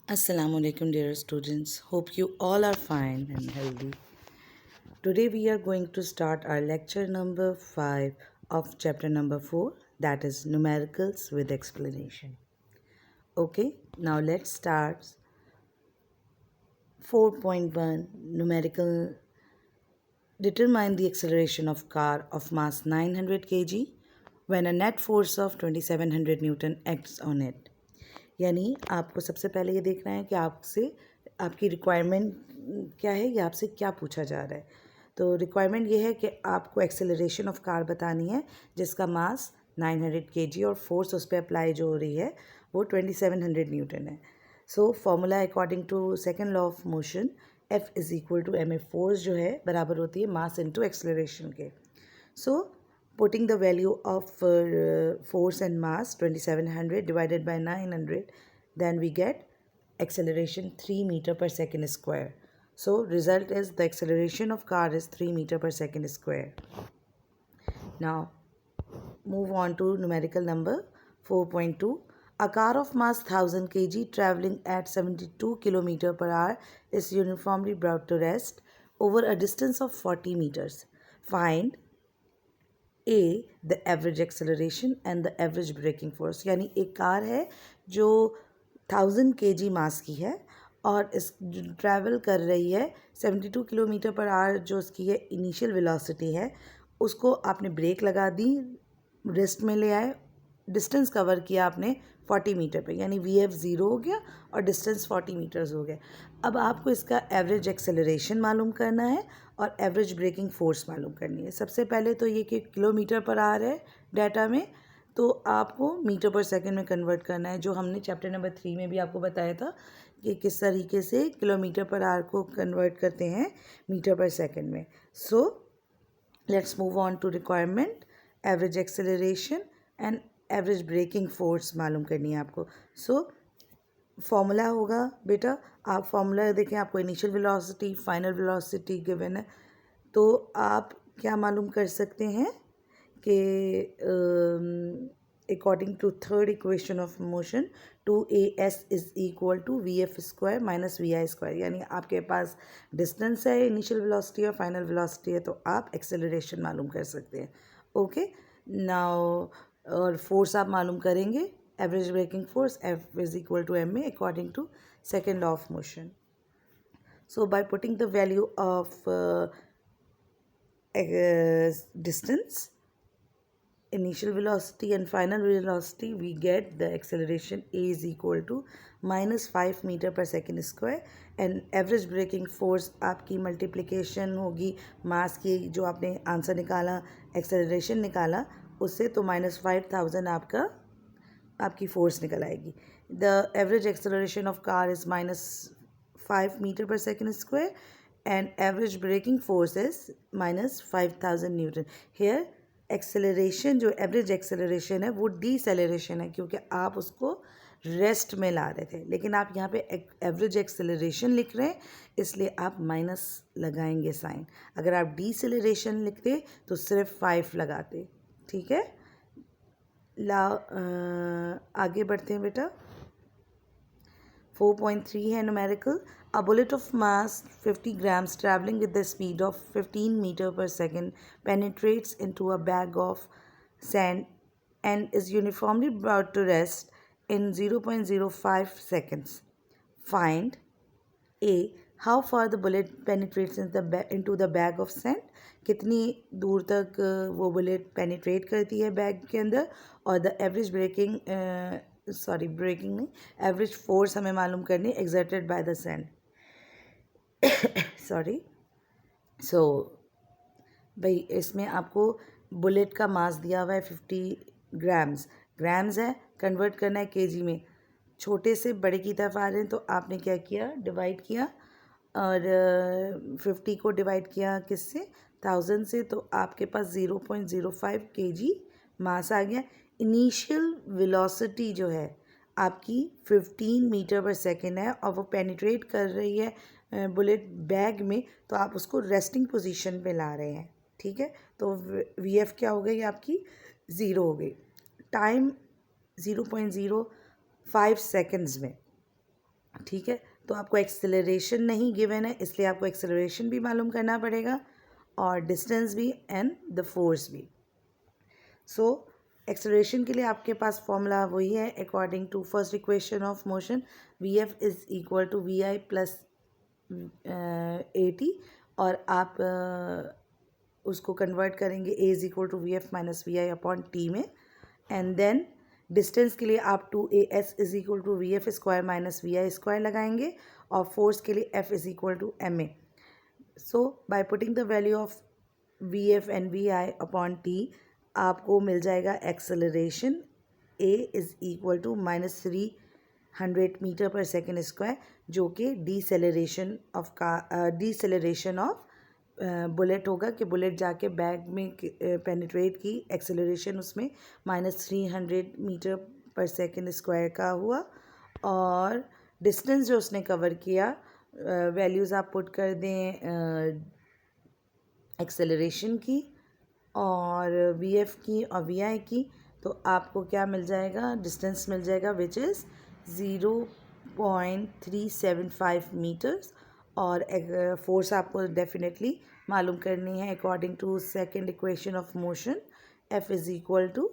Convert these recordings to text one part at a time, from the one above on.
Assalamu alaikum, dear students. Hope you all are fine and healthy. Today we are going to start our lecture number 5 of chapter number 4, that is numericals with explanation. Okay, now let's start 4.1 numerical. Determine the acceleration of car of mass 900 kg when a net force of 2700 Newton acts on it. यानी आपको सबसे पहले ये देखना है कि आपसे आपकी रिक्वायरमेंट क्या है या आपसे क्या पूछा जा रहा है। तो रिक्वायरमेंट ये है कि आपको एक्सेलरेशन ऑफ कार बतानी है जिसका मास 900 kg और फोर्स उस पर अप्लाई जो हो रही है वो 2700 न्यूटन है। So formula according to second law of motion F is equal to M A, force जो है बराबर होती है मास इनटू एक्सेलरेशन के। So putting the value of force and mass 2700 divided by 900, then we get acceleration 3 meter per second square. So result is the acceleration of car is 3 meter per second square. Now move on to numerical number 4.2. A car of mass 1000 kg traveling at 72 km per hour is uniformly brought to rest over a distance of 40 meters. Find a the average acceleration and the average braking force. यानी एक car है जो 1000 kg मास की है और इस travel कर रही है 72 किलोमीटर पर आवर, जो उसकी है इनिशियल वेलोसिटी है। उसको आपने ब्रेक लगा दी, रेस्ट में ले आए, डिस्टेंस कवर किया आपने 40 मीटर पे, यानी वी एफ ज़ीरो हो गया और डिस्टेंस 40 मीटर्स हो गया। अब आपको इसका एवरेज एक्सेलरेशन मालूम करना है और एवरेज ब्रेकिंग फोर्स मालूम करनी है। सबसे पहले तो ये कि किलोमीटर पर आ रहा है डाटा में, तो आपको मीटर पर सेकंड में कन्वर्ट करना है, जो हमने चैप्टर नंबर 3 में भी आपको बताया था कि किस तरीके से किलोमीटर पर आवर को कन्वर्ट करते हैं मीटर पर सेकंड में। So let's move on to requirement. Average acceleration and average braking force मालूम करनी है आपको। सो फॉर्मूला होगा बेटा, आप फॉर्मूला देखें, आपको initial velocity final velocity given है, तो आप क्या मालूम कर सकते हैं कि according to third equation of motion 2as is equal to we F square minus we I square. यानी आपके पास डिस्टेंस है, इनिशियल वेलोसिटी और फाइनल वेलोसिटी है, तो आप एक्सेलरेशन मालूम कर सकते हैं। ओके, नाउ और फोर्स आप मालूम करेंगे, average braking force F is equal to M A according to second law of motion. So by putting the value of distance, initial velocity and final velocity, we get the acceleration A is equal to minus 5 meter per second square and average braking force आपकी multiplication होगी मास की, जो आपने answer निकाला acceleration निकाला उससे, तो -5000 आपकी फोर्स निकल आएगी। The average acceleration of car is -5 meter पर second square and average braking force is -5000 newton. Here acceleration, जो एवरेज एक्सेलरेशन है वो डीसेलरेशन है, क्योंकि आप उसको रेस्ट में ला रहे थे, लेकिन आप यहाँ पे एवरेज एक्सेलरेशन लिख रहे हैं, इसलिए आप माइनस लगाएंगे साइन। अगर आप डीसेलरेशन लिखते तो सिर्फ 5 लगाते। ठीक है, आगे बढ़ते हैं बेटा। 4.3 है numerical. A bullet of mass 50 grams traveling with the speed of 15 meter per second penetrates into a bag of sand and is uniformly brought to rest in 0.05 seconds. Find A. How far the bullet penetrates into the bag of sand. कितनी दूर तक वो bullet penetrate करती है bag के अंदर, और the average braking braking नहीं, एवरेज फोर्स हमें मालूम करनी exerted by the sand. Sorry. So भाई इसमें आपको बुलेट का मास दिया हुआ है 50 ग्राम्स है, कन्वर्ट करना है केजी में। छोटे से बड़े की तरफ आ रहे हैं, तो आपने क्या किया, डिवाइड किया, और 50 को डिवाइड किया किससे, 1000 से, तो आपके पास 0.05 kg मास आ गया। इनिशियल वेलोसिटी जो है आपकी 15 मीटर पर सेकेंड है और वो पेनिट्रेट कर रही है बुलेट बैग में, तो आप उसको रेस्टिंग पोजीशन पे ला रहे हैं। ठीक है, तो वी एफ क्या हो गई आपकी, 0 हो गई। टाइम 0.05 सेकेंड्स में ठीक है, तो आपको एक्सेलरेशन नहीं गिवन है, इसलिए आपको एक्सेलरेशन भी मालूम करना पड़ेगा और डिस्टेंस भी एंड द फोर्स भी. सो एक्सेलरेशन के लिए आपके पास फॉर्मूला वही है according to first equation of motion, V F is equal to V I plus A T, और आप उसको कन्वर्ट करेंगे A is equal to V F minus we I upon T में. एंड देन डिस्टेंस के लिए आप 2as is equal to we F square minus we I square लगाएंगे, और फोर्स के लिए f is equal to M A. So by putting the value of V F and V I upon T आपको मिल जाएगा acceleration a is equal to -300 metre पर second square, जो कि डीसेलरेशन ऑफ बुलेट होगा कि बुलेट जाके bag में पेनिट्रेट की, एक्सेलरेशन उसमें -300 मीटर पर सेकेंड स्क्वायर का हुआ, और डिस्टेंस जो उसने कवर किया, वैल्यूज़ आप पुट कर दें एक्सेलरेशन की और वी एफ की और वी आई की, तो आपको क्या मिल जाएगा, डिस्टेंस मिल जाएगा विच इज़ 0.375 मीटर्स, और फोर्स आपको डेफिनेटली मालूम करनी है according to second equation of motion, F is equal to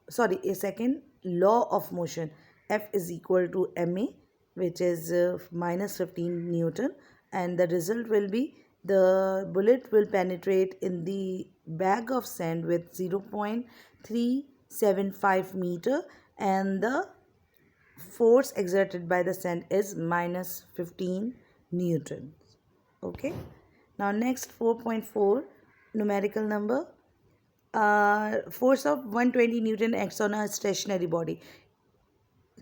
second law of motion, F is equal to M A which is -15 Newton, and the result will be the bullet will penetrate in the bag of sand with 0.375 meter, and the force exerted by the sand is -15 Newton. Okay, now next 4.4 numerical number. Force of 120 Newton acts on a stationary body.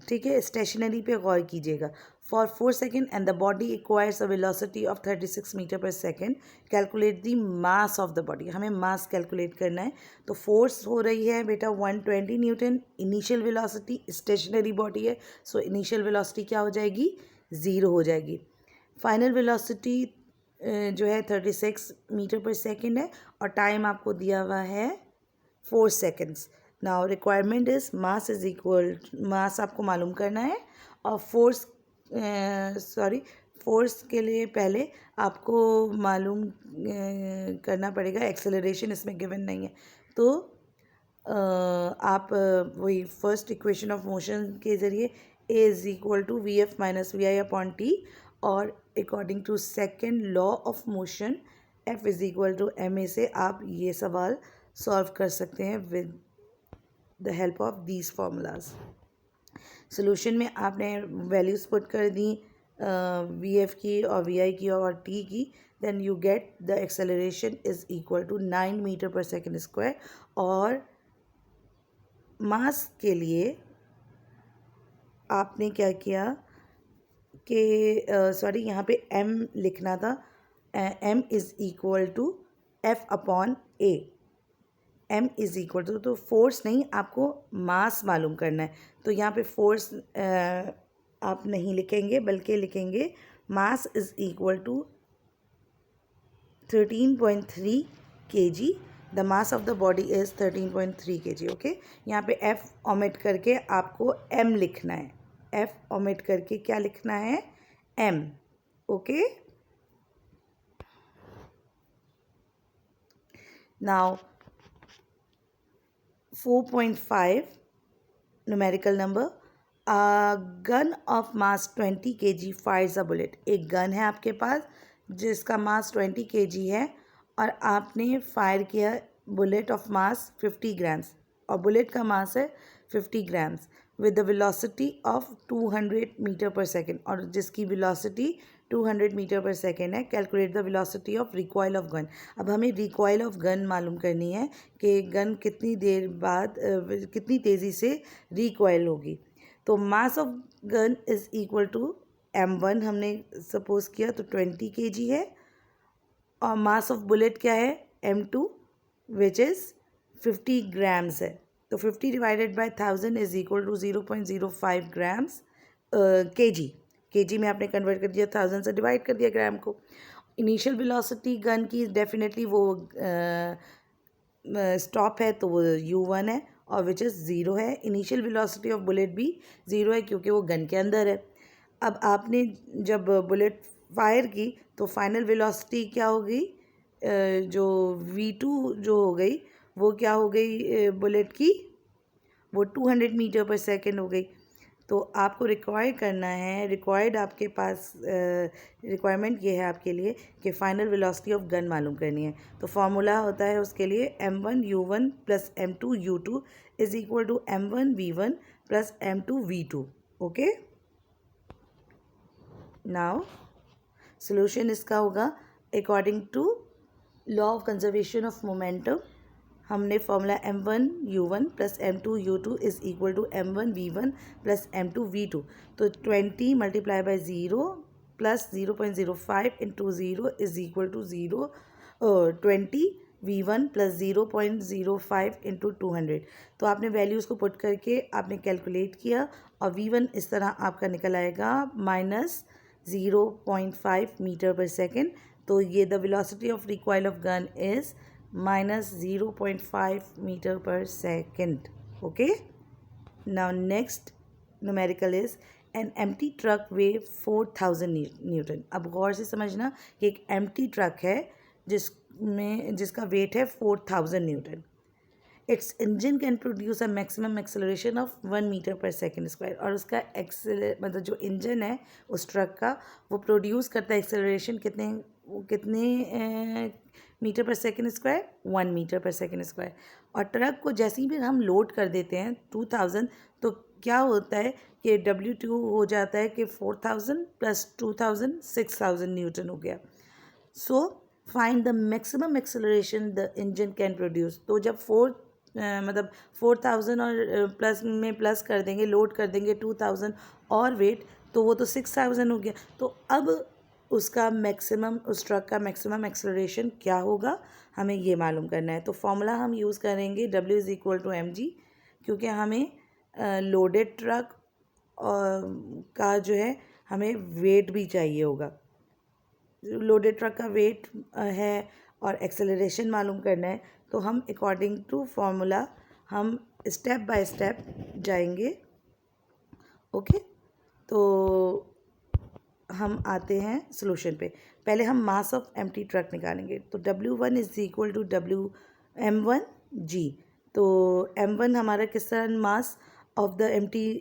ठीक है, stationery पे गौर कीजिएगा. For 4 second and the body acquires a velocity of 36 meter पर second. Calculate the mass of the body. हमें mass calculate करना है. तो फोर्स हो रही है बेटा 120 newton. Initial velocity, stationary body है, सो इनिशियल वेलोसिटी क्या हो जाएगी, 0 हो जाएगी. फाइनल वेलोसिटी जो है 36 मीटर पर सेकेंड है, और टाइम आपको दिया हुआ है 4 seconds. Now requirement is mass is equal, mass आपको मालूम करना है, और फोर्स के लिए पहले आपको मालूम करना पड़ेगा एक्सेलरेशन, इसमें गिवन नहीं है. तो आप वही फर्स्ट इक्वेशन ऑफ मोशन के ज़रिए a is equal to V F minus we I upon t, और according to second law of motion F is equal to M a से आप ये सवाल सॉल्व कर सकते हैं with the help of these formulas. Solution में आपने वैल्यूज़ पुट कर दी वी एफ की और वी आई की और टी की, then you get the acceleration is equal to 9 metre पर सेकेंड स्क्वायर. और मास के लिए आपने क्या किया कि यहाँ पे m लिखना था, m is equal to f अपॉन a. m is equal to, तो फोर्स नहीं, आपको मास मालूम करना है. तो यहाँ पे फोर्स आप नहीं लिखेंगे, बल्कि लिखेंगे mass is equal to 13.3 kg. The mass of the body is 13.3 kg. Okay, यहाँ पे f ओमिट करके आपको m लिखना है. f ओमिट करके क्या लिखना है, m. Okay, now 4.5 numerical number. A gun of mass 20 kg fires a bullet. एक गन है आपके पास जिसका मास 20 kg है, और आपने फायर किया बुलेट ऑफ मास 50 ग्राम्स, और बुलेट का मास है 50 grams with the velocity of 200 metre पर सेकेंड, और जिसकी वेलोसिटी 200 मीटर पर सेकेंड है. Calculate the velocity of recoil of gun. अब हमें रिकॉयल ऑफ गन मालूम करनी है कि गन कितनी देर बाद कितनी तेज़ी से रिकॉयल होगी. तो mass of gun is equal to m1 हमने सपोज किया, तो 20 kg है, और मास ऑफ बुलेट क्या है, m2 विच इज़ 50 ग्राम्स है. तो 50 divided by 1000 is equal to 0.05 ग्राम्स kg. kg में आपने कन्वर्ट कर दिया, 1000 से डिवाइड कर दिया ग्राम को. इनिशियल वेलोसिटी गन की डेफिनेटली वो स्टॉप है, तो वो u1 है, और विच इज़ 0 है. इनिशियल वेलोसिटी ऑफ बुलेट भी 0 है क्योंकि वो गन के अंदर है. अब आपने जब बुलेट फायर की तो फाइनल वेलोसिटी क्या हो गई, जो v2 जो हो गई वो क्या हो गई बुलेट की, वो 200 मीटर पर सेकेंड हो गई। तो आपको रिक्वायर करना है, रिक्वायर्ड आपके पास रिक्वायरमेंट ये है आपके लिए कि फ़ाइनल वेलोसिटी ऑफ गन मालूम करनी है। तो फार्मूला होता है उसके लिए m1u1 plus m2u2 is equal to m1v1 plus m2v2। Okay, now solution इसका होगा according to law of conservation of momentum. हमने formula m1u1 plus m2u2 is equal to m1v1 plus m2v2। तो 20 multiply by 0 plus 0.05 into 0 is equal to 20 v1 plus 0.05 into 200। तो आपने values को put करके आपने calculate किया और v1 इस तरह आपका निकल आएगा -0.5 मीटर पर सेकेंड। तो ये the velocity of recoil of gun is -0.5 meter per second. Okay, now next numerical is an empty truck weigh 4000 Newton। अब गौर से समझना कि एक empty truck है जिसका वेट है 4000 newton. It's engine can produce a maximum acceleration of 1 metre पर second square. और उसका मतलब जो इंजन है उस ट्रक का वो प्रोड्यूस करता है एक्सेलरेशन कितने मीटर पर सेकेंड स्क्वायर, 1 मीटर पर सेकेंड स्क्वायर। और ट्रक को जैसे ही भी हम लोड कर देते हैं 2000, तो क्या होता है कि W2 हो जाता है कि 4000 प्लस 2000 6000 न्यूटन हो गया। So find the maximum acceleration the engine can produce. तो जब 4000 और प्लस में प्लस कर देंगे, लोड कर देंगे 2000 और वेट, तो वो तो 6000 हो गया। तो अब उसका मैक्सिमम, उस ट्रक का मैक्सिमम एक्सेलरेशन क्या होगा हमें ये मालूम करना है। तो फॉर्मूला हम यूज़ करेंगे W is equal to mg, क्योंकि हमें लोडेड ट्रक का जो है हमें वेट भी चाहिए होगा। लोडेड ट्रक का वेट है और एक्सेलरेशन मालूम करना है। तो हम अकॉर्डिंग टू फॉर्मूला हम स्टेप बाय स्टेप जाएंगे। ओके, तो हम आते हैं सोल्यूशन पे। पहले हम मास ऑफ एम्प्टी ट्रक निकालेंगे। तो W1 is equal to m1g। तो m1 हमारा किस तरह मास ऑफ द एम्प्टी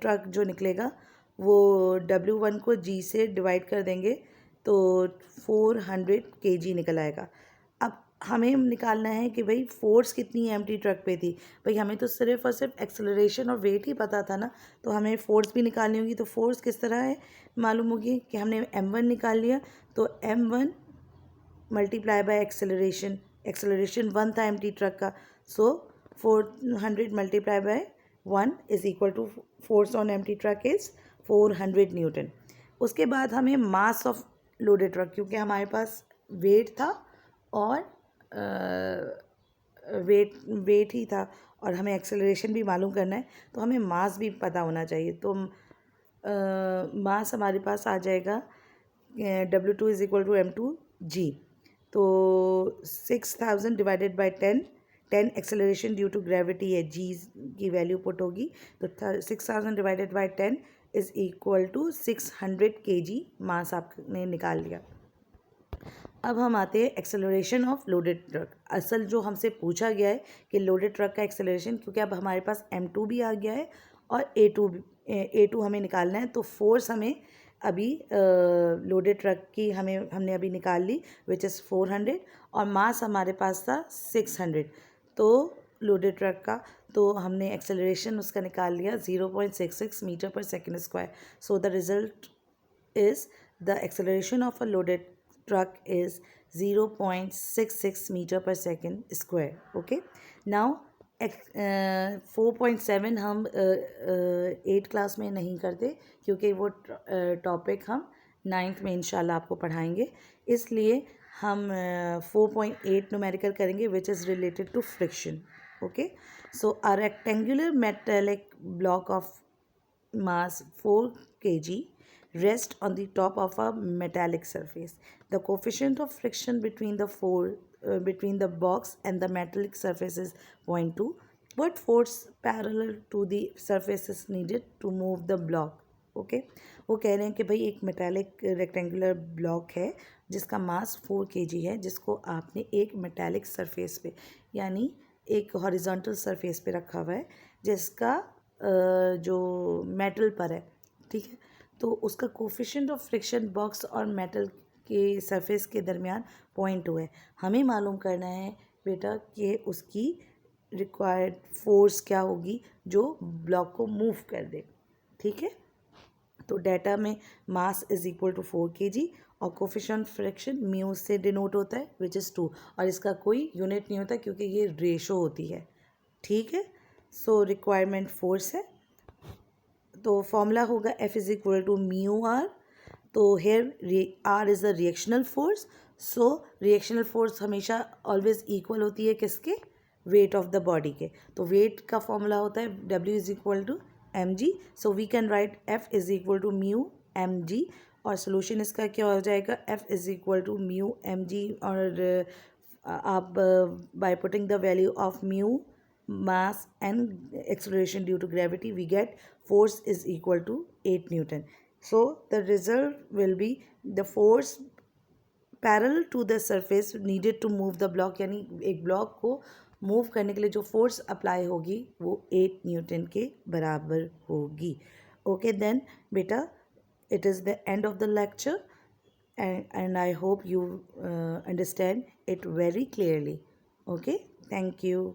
ट्रक जो निकलेगा वो W1 को g से डिवाइड कर देंगे तो 400 kg निकल आएगा। अब हमें निकालना है कि भाई फोर्स कितनी एम्प्टी ट्रक पे थी। भाई हमें तो सिर्फ और सिर्फ एक्सेलरेशन और वेट ही पता था ना, तो हमें फोर्स भी निकालनी होगी। तो फोर्स किस तरह है मालूम होगी कि हमने m1 निकाल लिया, तो m1 multiply by acceleration, acceleration 1 था एम्प्टी ट्रक का, so 400 multiply by 1 is equal to force on empty truck is 400 newton. उसके बाद हमें मास ऑफ लोडेड ट्रक, क्योंकि हमारे पास वेट था और वेट ही था और हमें एक्सेलरेशन भी मालूम करना है, तो हमें मास भी पता होना चाहिए। तो मास हमारे पास आ जाएगा W2 is equal to m2g। तो 6000 divided by 10 acceleration due to gravity है, g की वैल्यू पुट होगी। तो 6000 divided by 10 is equal to 600 kg mass आपने निकाल लिया। अब हम आते हैं एक्सेलरेशन ऑफ लोडेड ट्रक। असल जो हमसे पूछा गया है कि लोडेड ट्रक का एक्सेलरेशन, क्योंकि अब हमारे पास m2 भी आ गया है और a2 हमें निकालना है। तो फोर्स हमें अभी लोडेड ट्रक की हमने अभी निकाल ली विच इज़ 400 और मास हमारे पास था 600 तो लोडेड ट्रक का। तो हमने एक्सेलरेशन उसका निकाल लिया 0.66 मीटर पर second square. So the result is the acceleration of a loaded truck is 0.66 meter per second square. Okay, now 4.7 हम 8 क्लास में नहीं करते, क्योंकि वो टॉपिक हम 9th में इंशाल्लाह आपको पढ़ाएंगे। इसलिए हम 4.8 न्यूमेरिकल करेंगे which is related to friction. Okay, so a rectangular metallic block of mass 4 kg rest on the top of a metallic surface. The coefficient of friction between the box and the metallic surface is 0.2. What force parallel to the surface is needed to move the block? Okay वो कह रहे हैं कि भाई एक metallic rectangular block है जिसका मास 4 kg है, जिसको आपने एक मेटालिक सरफेस पे यानी एक हॉरिजॉन्टल सरफेस पे रखा हुआ है, जिसका जो मेटल पर है, ठीक है। तो उसका कोफिशिएंट ऑफ फ्रिक्शन बॉक्स और मेटल के सरफेस के दरमियान पॉइंट हुआ है। हमें मालूम करना है बेटा कि उसकी रिक्वायर्ड फोर्स क्या होगी जो ब्लॉक को मूव कर दे, ठीक है। तो डेटा में mass is equal to 4 kg और कोफिशिएंट फ्रिक्शन म्यू से डिनोट होता है विच इज़ 2, और इसका कोई यूनिट नहीं होता क्योंकि ये रेशो होती है, ठीक है। सो रिक्वायरमेंट फोर्स है, तो फॉर्मूला होगा F is equal to mu R. तो here R is a reactional force, so reactional force हमेशा ऑलवेज इक्वल होती है किसके, वेट ऑफ द बॉडी के। तो वेट का फॉर्मूला होता है W is equal to M G, so we can write F is equal to mu M G, और सोल्यूशन इसका क्या हो जाएगा, F is equal to mu M G, और आप by putting the value of mu mass and acceleration due to gravity, we get force is equal to 8 Newton. So the result will be the force parallel to the surface needed to move the block, यानी एक block को move करने के लिए जो force apply होगी वो 8 Newton के बराबर होगी। ओके देन बेटा, it is the end of the lecture, and I hope you understand it very clearly. Okay, thank you.